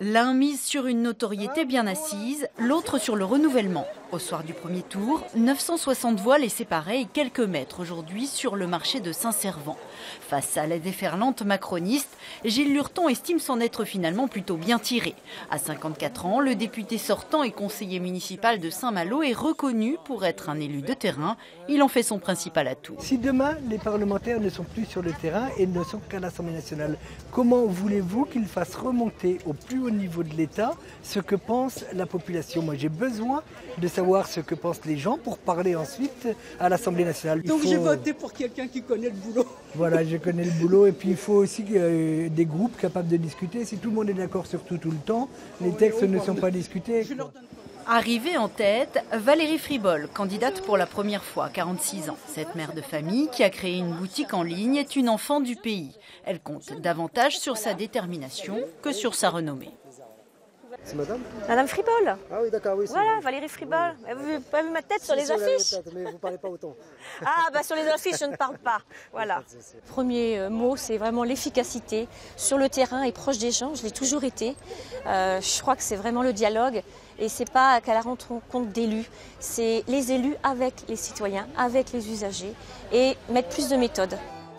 L'un mise sur une notoriété bien assise, l'autre sur le renouvellement. Au soir du premier tour, 960 voix les séparaient et quelques mètres aujourd'hui sur le marché de Saint-Servant. Face à la déferlante macroniste, Gilles Lurton estime s'en être finalement plutôt bien tiré. À 54 ans, le député sortant et conseiller municipal de Saint-Malo est reconnu pour être un élu de terrain. Il en fait son principal atout. Si demain, les parlementaires ne sont plus sur le terrain et ne sont qu'à l'Assemblée nationale, comment voulez-vous qu'ils fassent remonter au plus haut niveau de l'État ce que pense la population? Moi, j'ai besoin de savoir ce que pensent les gens pour parler ensuite à l'Assemblée nationale. Donc j'ai voté pour quelqu'un qui connaît le boulot. Voilà, je connais le boulot et puis il faut aussi des groupes capables de discuter. Si tout le monde est d'accord sur tout le temps, les textes ne sont pas discutés. Arrivée en tête, Valérie Fribol, candidate pour la première fois, 46 ans. Cette mère de famille qui a créé une boutique en ligne est une enfant du pays. Elle compte davantage sur sa détermination que sur sa renommée. C'est madame Fribol. Ah oui, d'accord, oui. Voilà, Valérie Fribol. Vous n'avez pas vu ma tête sur les affiches? Mais vous ne parlez pas autant. Ah, bah sur les affiches, je ne parle pas. Voilà. Premier mot, c'est vraiment l'efficacité. Sur le terrain et proche des gens, je l'ai toujours été. Je crois que c'est vraiment le dialogue. Et ce n'est pas qu'à la rencontre d'élus. C'est les élus avec les citoyens, avec les usagers et mettre plus de méthode.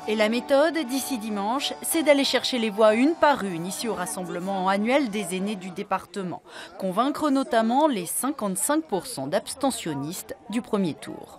Et la méthode, d'ici dimanche, c'est d'aller chercher les voix une par une, ici au rassemblement annuel des aînés du département. Convaincre notamment les 55% d'abstentionnistes du premier tour.